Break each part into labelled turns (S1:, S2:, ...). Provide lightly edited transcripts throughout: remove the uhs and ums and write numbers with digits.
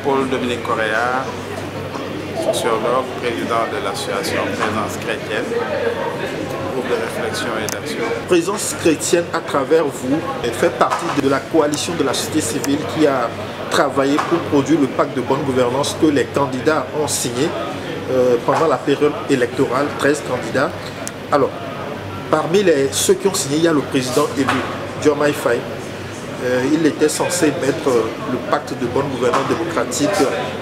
S1: Paul-Dominique Correa, sociologue, président de l'association Présence chrétienne, groupe de réflexion et d'action.
S2: Présence chrétienne, à travers vous, fait partie de la coalition de la société civile qui a travaillé pour produire le pacte de bonne gouvernance que les candidats ont signé pendant la période électorale, 13 candidats. Alors, parmi ceux qui ont signé, il y a le président élu, Diomaye Faye. Il était censé mettre le pacte de bonne gouvernance démocratique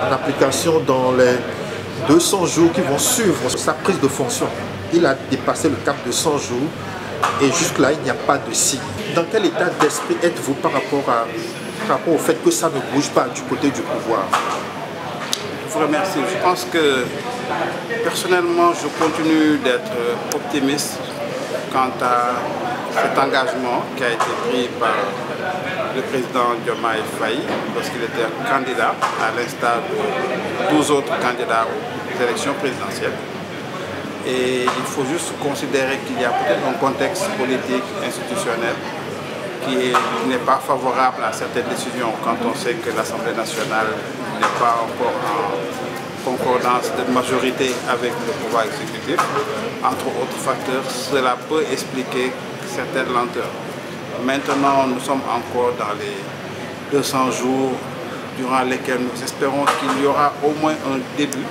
S2: en application dans les 200 jours qui vont suivre sa prise de fonction. Il a dépassé le cap de 100 jours et jusque-là, il n'y a pas de signe. Dans quel état d'esprit êtes-vous par rapport au fait que ça ne bouge pas du côté du pouvoir?
S1: Je vous remercie. Je pense que personnellement, je continue d'être optimiste quant à cet engagement qui a été pris par le président Diomaye Faye lorsqu'il était candidat, à l'instar de 12 autres candidats aux élections présidentielles. Et il faut juste considérer qu'il y a peut-être un contexte politique, institutionnel, qui n'est pas favorable à certaines décisions quand on sait que l'Assemblée nationale n'est pas encore en concordance de majorité avec le pouvoir exécutif. Entre autres facteurs, cela peut expliquer certaines lenteurs. Maintenant, nous sommes encore dans les 200 jours durant lesquels nous espérons qu'il y aura au moins un début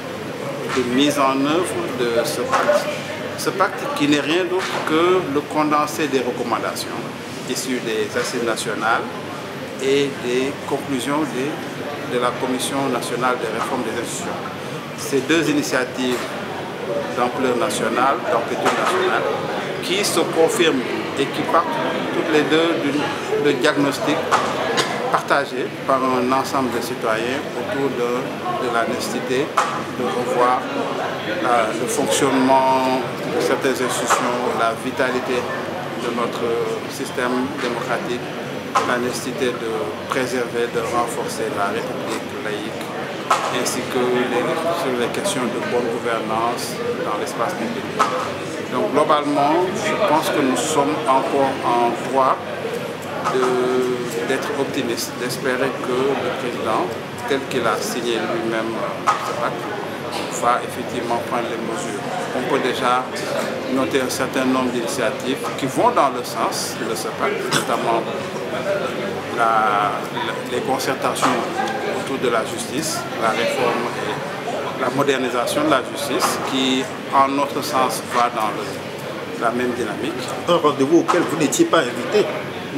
S1: de mise en œuvre de ce pacte. Ce pacte qui n'est rien d'autre que le condensé des recommandations issues des assises nationales et des conclusions de la Commission nationale de réforme des institutions. Ces deux initiatives d'ampleur nationale, d'amplitude nationale, qui se confirment et qui partent toutes les deux de diagnostic partagé par un ensemble de citoyens autour de la nécessité de revoir le fonctionnement de certaines institutions, la vitalité de notre système démocratique, la nécessité de préserver, de renforcer la République laïque, ainsi que sur les questions de bonne gouvernance dans l'espace public. Donc globalement, je pense que nous sommes encore en droit d'être optimiste, d'espérer que le président, tel qu'il a signé lui-même ce pacte, va effectivement prendre les mesures. On peut déjà noter un certain nombre d'initiatives qui vont dans le sens de ce pacte, notamment les concertations autour de la justice, la réforme et la modernisation de la justice, qui, en notre sens, va dans la même dynamique.
S2: Un rendez-vous auquel vous n'étiez pas invité?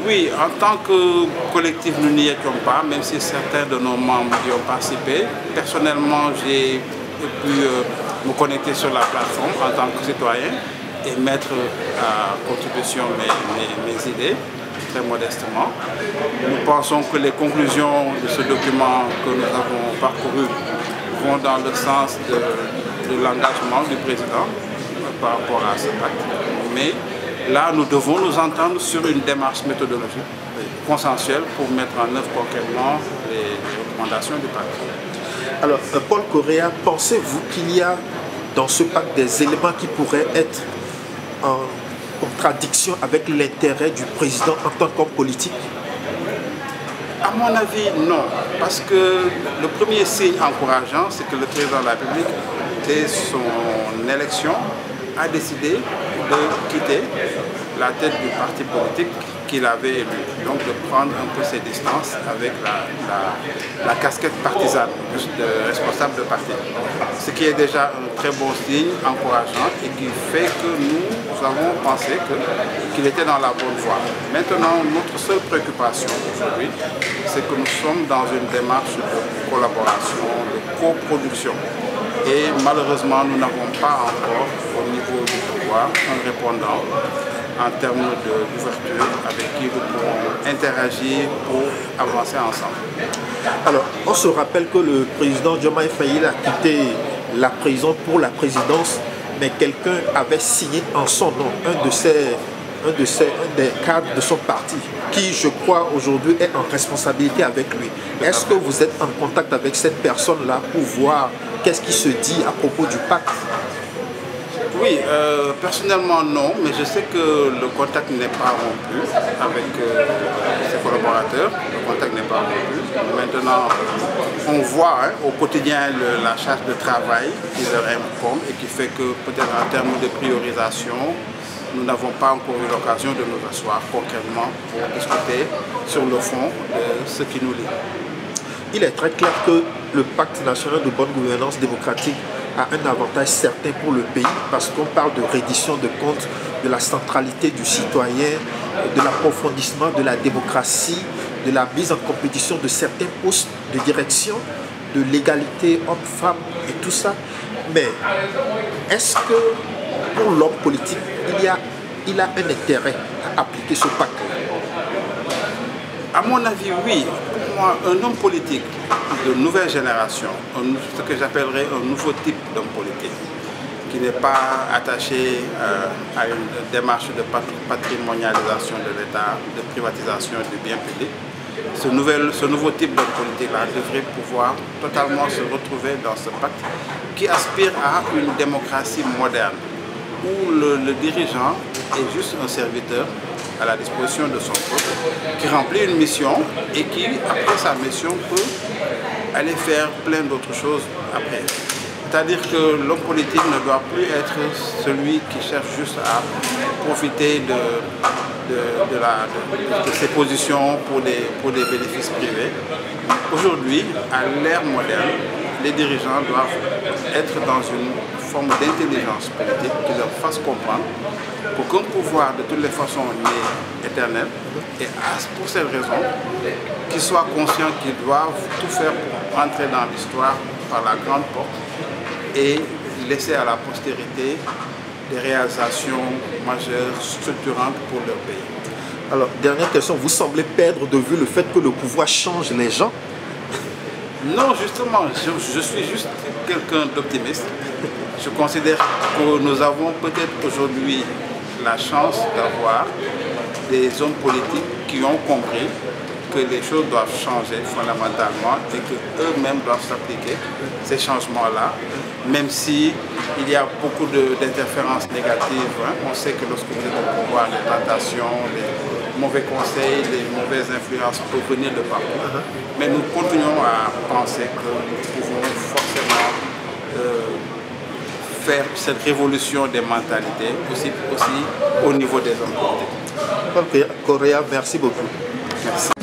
S1: Oui, en tant que collectif, nous n'y étions pas, même si certains de nos membres y ont participé. Personnellement, j'ai pu me connecter sur la plateforme en tant que citoyen et mettre à contribution mes idées, très modestement. Nous pensons que les conclusions de ce document que nous avons parcouru vont dans le sens de l'engagement du président par rapport à ce pacte. Mais là, nous devons nous entendre sur une démarche méthodologique consensuelle pour mettre en œuvre concrètement les recommandations du pacte.
S2: Alors, Paul Correa, pensez-vous qu'il y a dans ce pacte des éléments qui pourraient être en contradiction avec l'intérêt du président en tant qu'homme politique?
S1: À mon avis, non. Parce que le premier signe encourageant, c'est que le président de la République, dès son élection, a décidé de quitter la tête du parti politique qu'il avait élu. Donc de prendre un peu ses distances avec la casquette partisane de responsable de parti. Ce qui est déjà un très bon signe encourageant et qui fait que nous avons pensé qu'il était dans la bonne voie. Maintenant, notre seule préoccupation aujourd'hui, c'est que nous sommes dans une démarche de collaboration, de coproduction. Et malheureusement, nous n'avons pas encore, au niveau du pouvoir, un répondant en termes d'ouverture avec qui nous pourrons interagir pour avancer ensemble.
S2: Alors, on se rappelle que le président Diomaye Faye a quitté la prison pour la présidence, mais quelqu'un avait signé en son nom, un des cadres de son parti, qui, je crois, aujourd'hui est en responsabilité avec lui. Est-ce que vous êtes en contact avec cette personne-là pour voir qu'est-ce qui se dit à propos du pacte?
S1: Oui, personnellement non, mais je sais que le contact n'est pas rompu avec ses collaborateurs. Le contact n'est pas rompu. Maintenant, on voit au quotidien la charge de travail qui leur incombe et qui fait que peut-être en termes de priorisation, nous n'avons pas encore eu l'occasion de nous asseoir concrètement pour discuter sur le fond de ce qui nous lie.
S2: Il est très clair que le pacte national de bonne gouvernance démocratique a un avantage certain pour le pays parce qu'on parle de reddition de comptes, de la centralité du citoyen, de l'approfondissement de la démocratie, de la mise en compétition de certains postes de direction, de l'égalité homme-femme et tout ça. Mais est-ce que pour l'homme politique, il a un intérêt à appliquer ce pacte?
S1: À mon avis, oui. Pour moi, un homme politique de nouvelle génération, ce que j'appellerais un nouveau type d'homme politique, qui n'est pas attaché à une démarche de patrimonialisation de l'État, de privatisation du bien public, ce nouveau type d'homme politique-là devrait pouvoir totalement se retrouver dans ce pacte qui aspire à une démocratie moderne, où le dirigeant est juste un serviteur à la disposition de son peuple, qui remplit une mission et qui, après sa mission, peut aller faire plein d'autres choses après. C'est-à-dire que l'homme politique ne doit plus être celui qui cherche juste à profiter de ses positions pour des bénéfices privés. Aujourd'hui, à l'ère moderne, les dirigeants doivent être dans une forme d'intelligence politique qui leur fasse comprendre qu'aucun pouvoir de toutes les façons n'est éternel et pour cette raison qu'ils soient conscients qu'ils doivent tout faire pour entrer dans l'histoire par la grande porte et laisser à la postérité des réalisations majeures, structurantes pour leur pays.
S2: Alors, dernière question, vous semblez perdre de vue le fait que le pouvoir change les gens?
S1: Non, justement, je suis juste quelqu'un d'optimiste. Je considère que nous avons peut-être aujourd'hui la chance d'avoir des hommes politiques qui ont compris que les choses doivent changer fondamentalement et qu'eux-mêmes doivent s'appliquer ces changements-là, même si il y a beaucoup d'interférences négatives. On sait que lorsque vous êtes au pouvoir, les tentations, les mauvais conseils, les mauvaises influences peuvent venir de partout. Mais nous continuons à penser que nous pouvons forcément faire cette révolution des mentalités aussi au niveau des hommes politiques.
S2: Ok, Correa, merci beaucoup.
S1: Merci.